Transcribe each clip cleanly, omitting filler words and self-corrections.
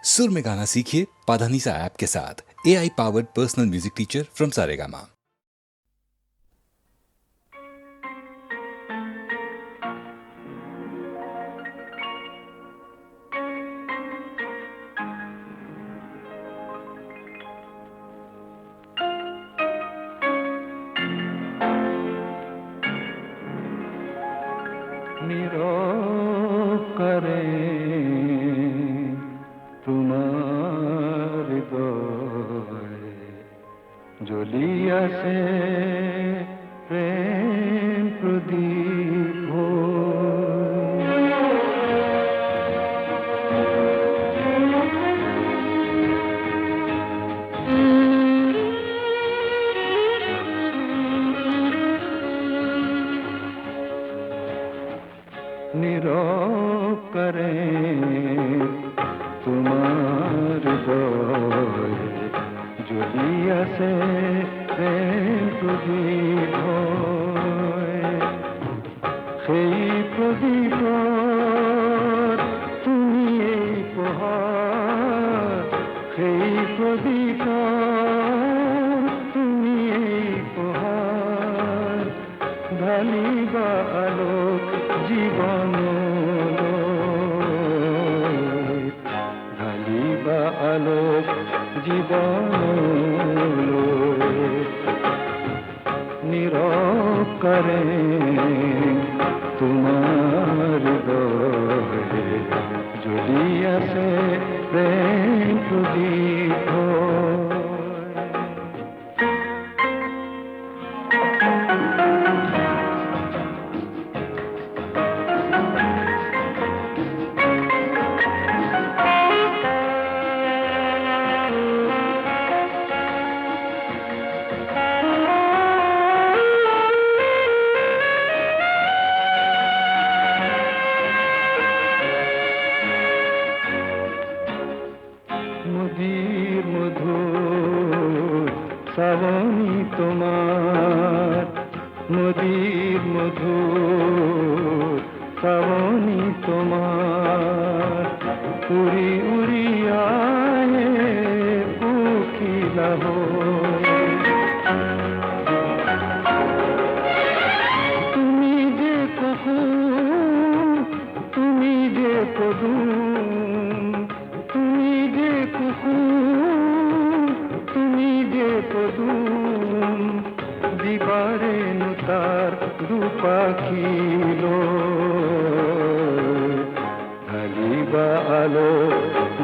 सुर में गाना सीखिए पाधानीसा ऐप के साथ। AI powered personal music teacher from Saregama. জ্বলিয়াছে প্রেম প্রদীপ নীরব করে তোমার দয় জ্বলিয়াছে প্রেম প্রদীপ সেই প্রদীপ তুমি এই প্রহার সেই প্রদীপ তুমি এই প্রহার ঢালিবা আলোক জীবন ঢালিবা আলোক জীবন নীরব করে তোমার দয়ে জ্বলিয়াছে প্রেম প্রদীপ শ্রাবণী তোমার নদীর মধুর শ্রাবণী তোমার উড়ি উড়িয়ায় কোকিলা তুমি যে কুকুর তুমি যে পদুম তুমি যে কুকুর তুমি যে পদুম দিবারে তার দুপাখিল ঢালিবা আলো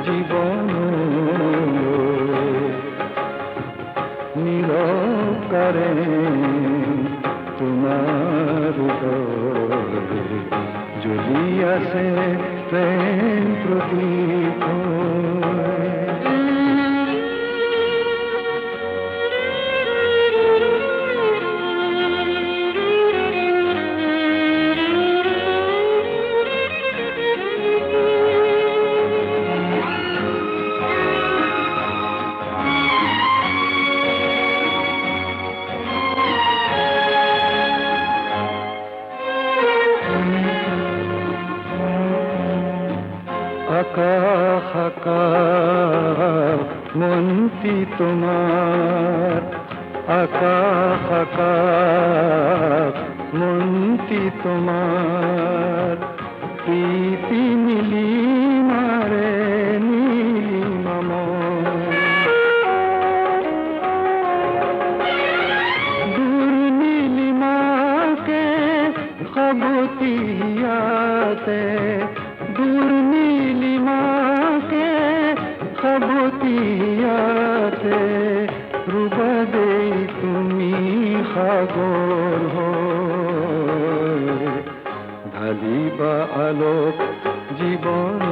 জীবন নীরব করে তোমার দয়ে জ্বলিয়াছে প্রেম প্রদীপ আকাশ আকাশ মন্তি তোমার আকাশ আকাশ মন্তি তোমার প্রীতি নীলিমারে নীলিমাম দূর নীলিমাকে খবতিয়াতে দূর নীলিমাকে খবতিয়াতে রূপা দেই তুমি সাগর ঢালিবা আলোক জীবন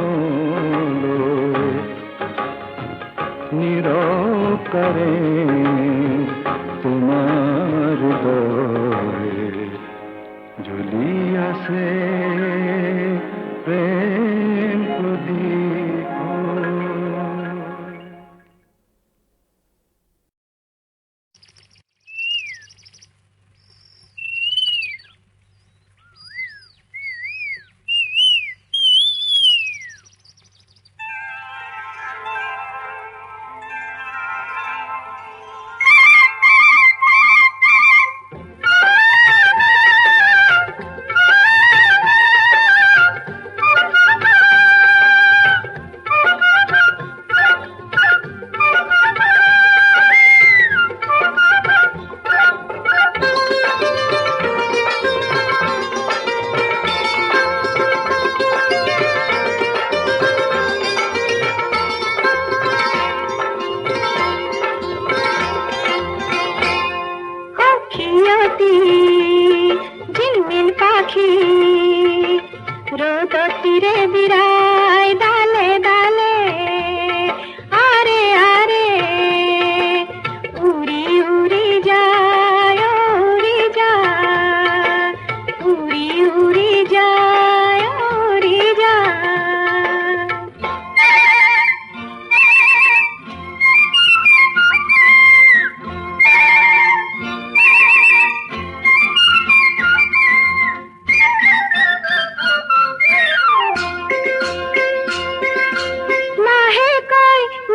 নীরব করে তোমার দয়ে জ্বলিয়াছে প্রেম প্রদীপ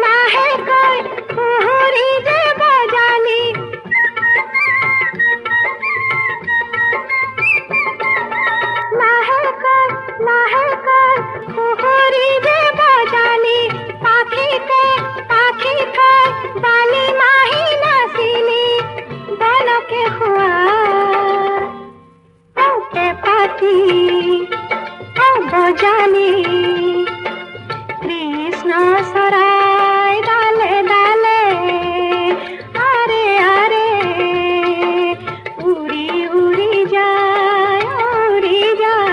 লাহে কই কুহুরি যে বাজালি লাহে কই কুহুরি যে বাজালি পাখিতে বালি মাহি নাচিলি বলকে হুয়া ওকে পাতি ও বজালি কৃষ্ণ সরাই ডালে ডালে আরে আরে উড়ি উড়ি যায় উড়ি যায়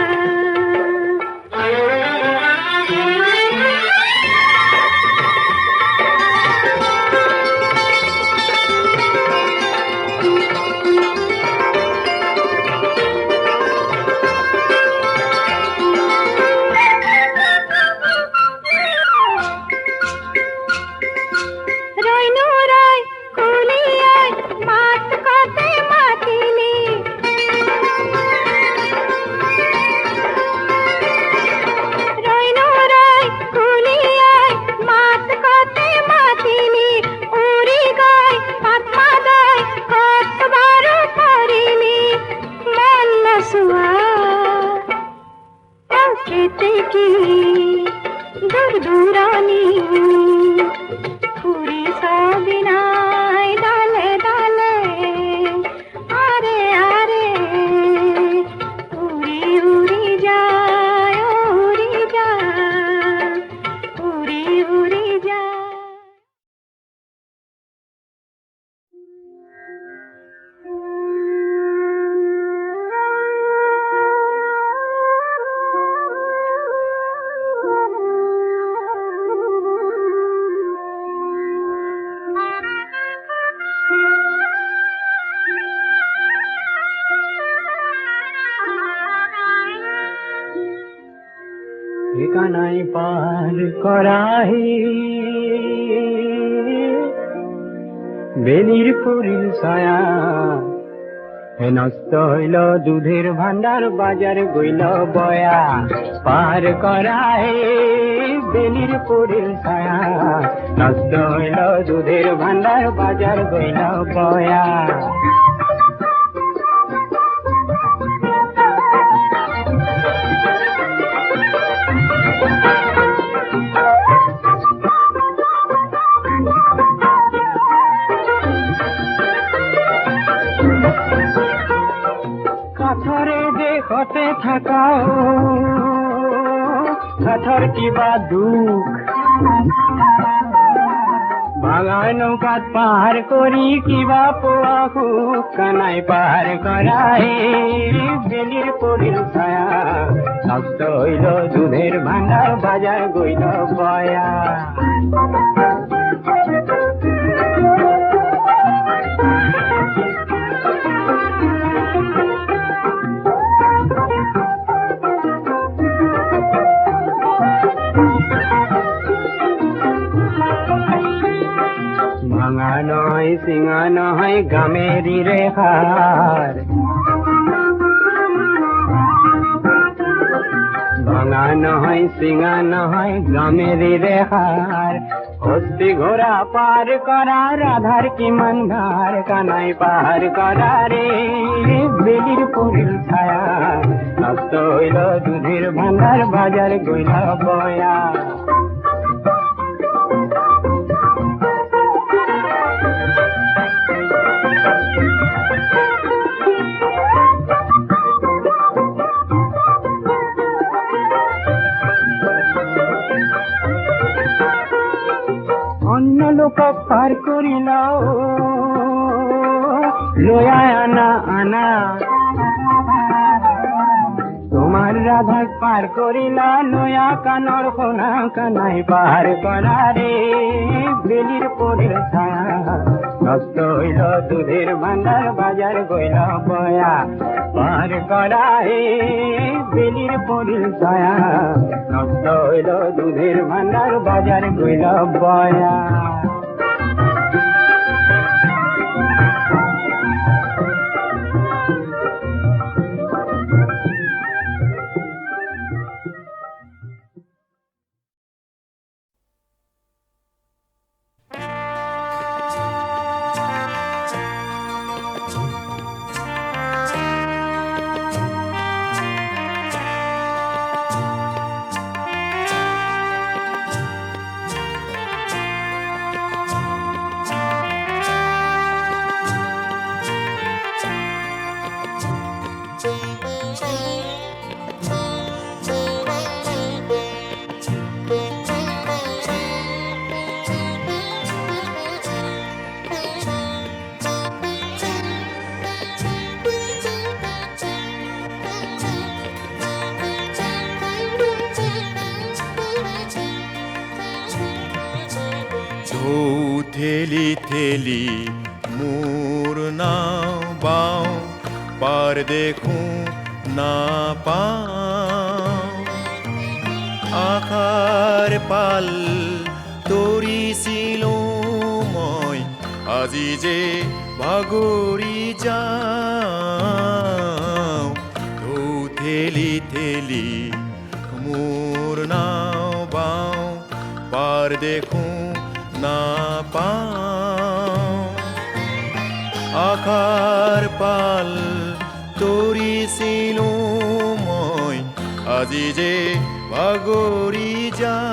রইনু রই কুলিয়ায় মাত কতে মাতিলি রইনু রই কুলিয়ায় মাত কতে মাতিলি উড়ি গই পাতমা দই কতবার করিলি মন সুয়া কেতে কি দূর দূরানি ফুরি সবিনাই ডালে ডালে আরে আরে উড়ি উড়ি যায় উড়ি যায় উড়ি উড়ি যায় ঠিকানায় পার করাহি বেলির পুরীর ছায়া নষ্ট হইল দুধের ভান্ডার বাজার গইল বয়া পার করাহি বেলির পুরীর ছায়া নষ্ট হইল দুধের ভান্ডার বাজার গইল বয়া কাঠরে দেখতে থাকাও কাঠর কিবা দুখ ভাঙা নৌকাত পার করি কিবা পোয়া হুক কানাই পার করাই বেলির পরিল ছায়া নষ্ট হইল দুধের ভান্ডার বাজার গইল বয়া ভাঙা নয় সিঙা নয় গামেরি রেখার ভাঙা নয় সিঙা নয় গামেরি রেখার হস্তি ঘোড়া পার করা রাধার কি মন্ধার কানাই পার করা রে বেলির পুরীর ছায়া নষ্ট হইল দুধের ভান্ডার বাজার গইল বয়া অন্য লোক পার করিল লয়া আনা আনা তোমার রাধা পার করিলা লয়া কানর কোনা কানাই পার করা রে বেলির পরের ছায়া নষ্ট হইল দুধের ভান্ডার বাজার গইল বয়া পার করা রে বেলির পরের ছায়া নষ্ট হইল দুধের ভান্ডার বাজার গইল বয়া ঢৌ ঠেলি ঠেলি মোৰ নাও বাওঁ পাৰ দেখোঁ না পাওঁ আশাৰ পাল তৰিছিলোঁ মই আজি যে ভাগৰি যাওঁ ঢৌ ঠেলি ঠেলি মোৰ নাও বাওঁ পাৰ দেখোঁ না পাওঁ আশাৰ পাল তৰিছিলোঁ মই আজি যে ভাগৰি যাওঁ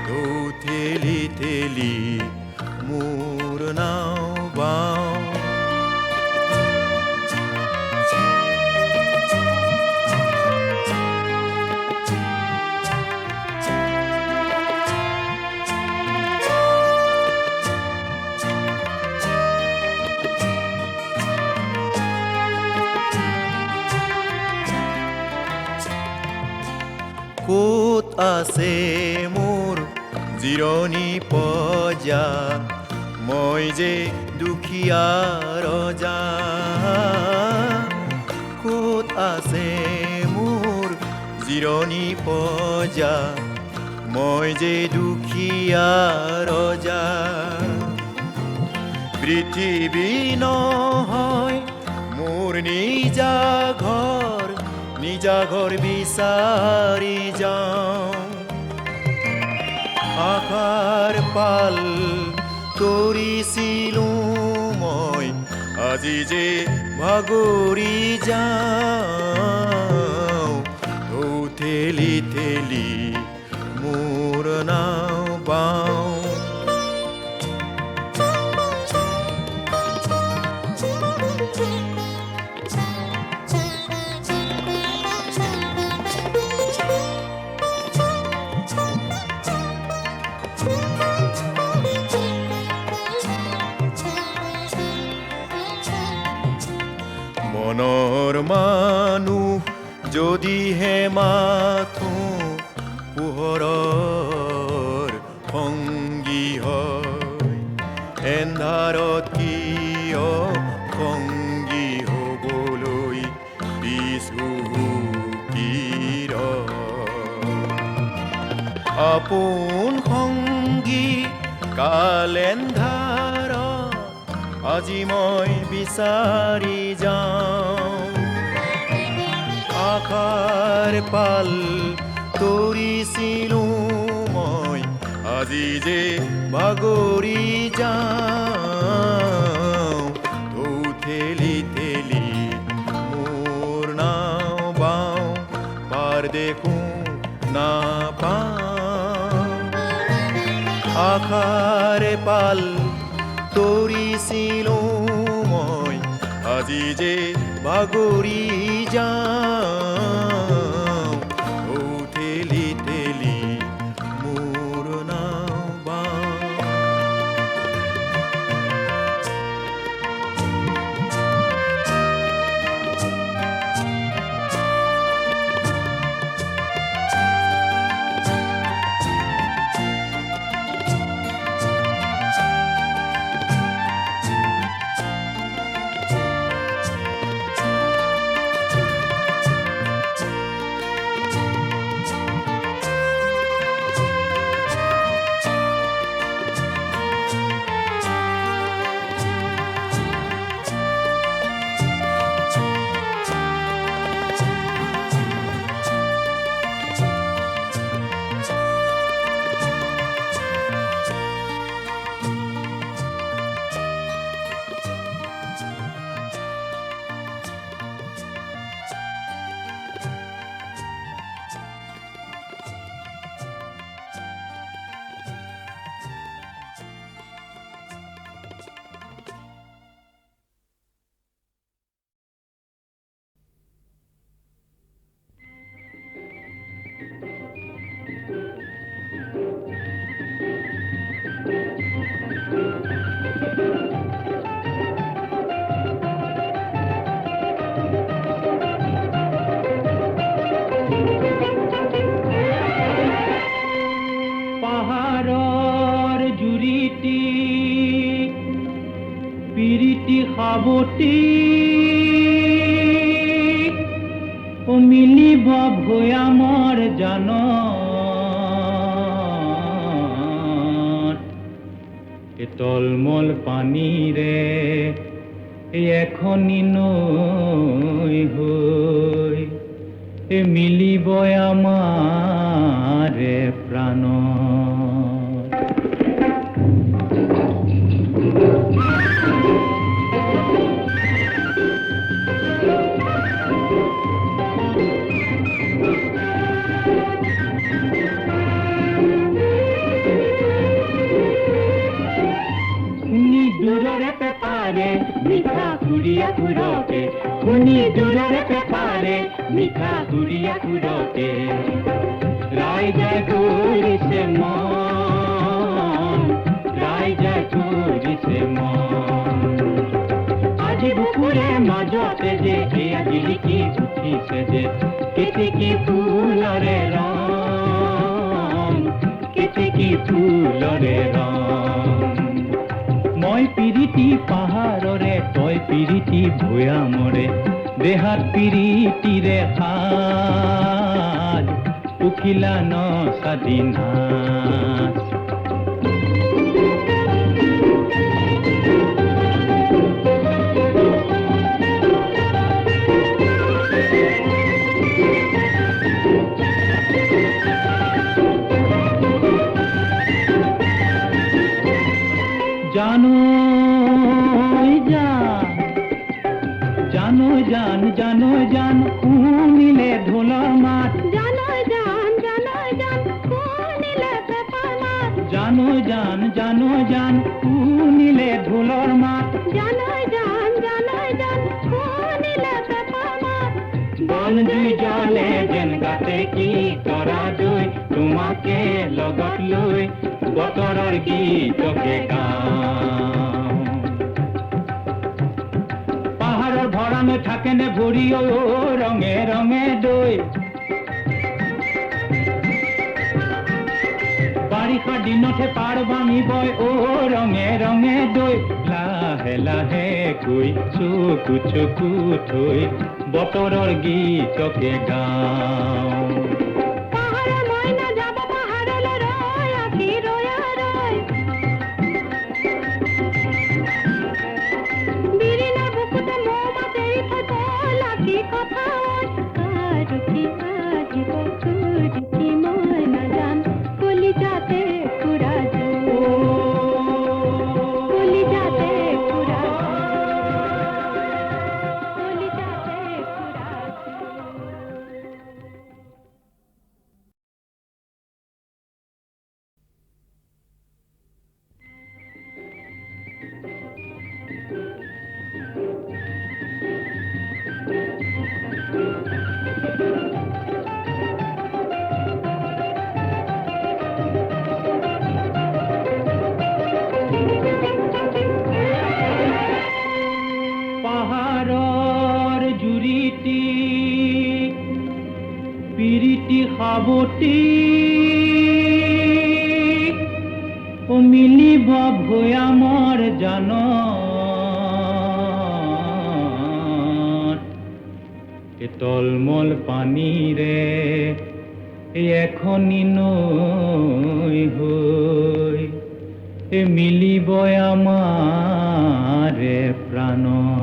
ঢৌ ঠেলি ঠেলি মোৰ নাও বাওঁ ক'ত আছে মোৰ জিৰণি পজা মই যে দুখীয়া ৰজা ক'ত আছে মোৰ জিৰণি পজা মই যে দুখীয়া ৰজা পৃথিৱী নহয় মোৰ নিজা ঘৰ বিচাৰি যাওঁ আশাৰ পাল তৰিছিলোঁ মই আজি যে ভাগৰি যাওঁ ঢৌ ঠেলি ঠেলি মোৰ নাও বাওঁ মনৰ মানুহ যদিহে মাথো পোহৰৰ সংগী হয় এন্ধাৰত কিয় সংগী হ'বলৈ বিচুকিৰ আপোন সংগী কাল এন্ধাৰ আজি মই বিচাৰি যাওঁ আশাৰ পাল তৰিছিলোঁ মই আজি যে ভাগৰি যাওঁ ঢৌ ঠেলি ঠেলি মোৰ নাও বাওঁ পাৰ দেখোঁ না পাওঁ আশাৰ পাল তৰিছিলোঁ মই আজি যে ভাগৰি যাওঁ ঢৌ ঠেলি ঠেলি মোৰ নাও বাওঁ জুৰিটি পিৰিতি সাৱটি মিলিব ভৈয়ামৰ জানত তলমল পানীৰে এখনি নৈ হৈ মিলিব আমাৰে প্ৰাণত দূৰৰে পেপাৰে মিঠা কুৰিয়া কুৰতে শুনি দূৰৰে পেপাৰে মিঠা কুৰিয়া কুৰতে ৰাইজে কৰিছে মন ৰাইজে কৰিছে মন আজি বুকুৰে মাজতে যে এয়া জিলিকি উঠিছে যে কেতেকী ফুলৰে ৰং কেতেকী ফুলৰে ৰং মই পিৰিতি পাহাৰৰে তই পিৰিতি ভৈয়ামৰে দেহাত পিৰিতিৰে সাজ উখিলা নচাদি নাচ জানো জান শুনিলে ঢোলৰ মাত জানো জান শুনিলে পেপাৰ মাত জানো জান শুনিলে ঢোলৰ মাত জানো জান শুনিলে পেপাৰ মাত বন জুই জ্বলে যেন গাতে কি তৰা জুই তোমাকে লগত লৈ বতৰৰ গীতকে গাওঁ পাহাৰৰ ভৰাণে থাকেনে ভৰি অ ৰঙে ৰঙে দৈ বাৰিষা দিনতহে পাৰ ভাঙিবই অ ৰঙে ৰঙে দৈ লাহে লাহে কৈ চকু চকু থৈ বতৰৰ গীতকে গাওঁ পাহাৰৰ মইনা যাব পাহাৰলৈ ৰৈ আছি ৰৈ বিৰিণাৰ বুকুতে মৌ মাছ এৰি থৈ গ'ল কি কথা আৰু কি আহিব খুজিছি মই নাজান কলিজাতে পুৰা কলিজাতে পুৰা কলিজাতে পুৰা পাহাৰৰ জুৰিটি পিৰিতি সাৱটি মিলিব ভৈয়ামৰ জানত তলমল পানীৰে এখনি নৈ হৈ মিলিব আমাৰে প্ৰাণত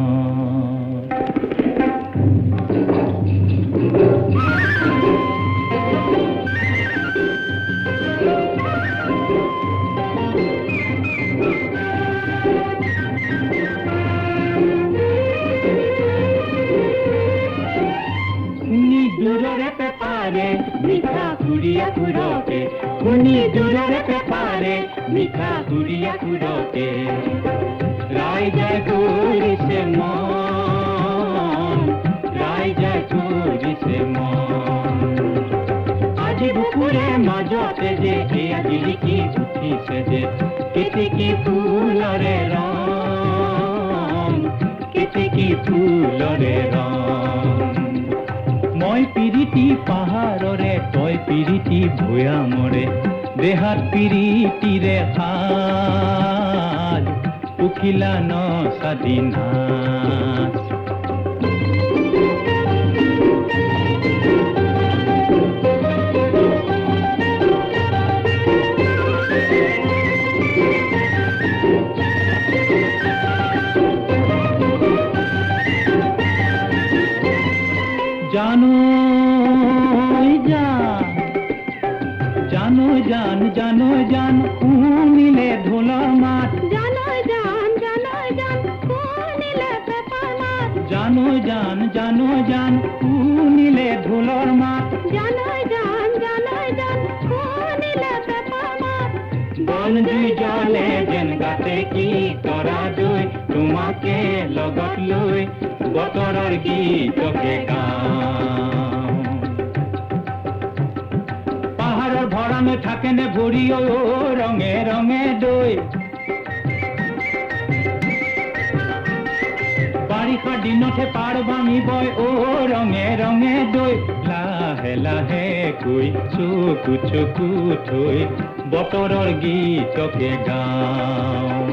দূৰৰে পেপাৰে মিঠা কুৰিয়া কুৰতে শুনি দূৰৰে পেপাৰে মিঠা কুৰিয়া কুৰতে ৰাইজে কৰিছে মন ৰাইজে কৰিছে মন আজি বুকুৰে মাজতে যে এয়া জিলিকি উঠিছে যে কেতেকী ফুলৰে ৰং কেতেকী ফুলৰে ৰং মই পিৰিতি পিৰিতি পাহাৰৰে তই পিৰিতি ভৈয়ামৰে দেহাত পিৰিতিৰে সাজ উকিলা ন স্বাধীনা জানো জান শুনিলে ঢোলৰ মাত জানো জান শুনিলে পেপাৰ মাত জানো জান শুনিলে ঢোলৰ মাত জানো জান শুনিলে পেপাৰ মাত বন জুই জ্বলে যেন গাতে কি তৰা জুই তোমাকে লগত লৈ বতৰৰ গীতকে গাওঁ পাহাৰৰ ভৰামে থাকেনে ভৰি অ ৰঙে ৰঙে দৈ বাৰিষা দিনতহে পাৰ ভাঙিবই অ ৰঙে ৰঙে দৈ লাহে লাহে কৈ চকু থৈ বতৰৰ গীতকে গাওঁ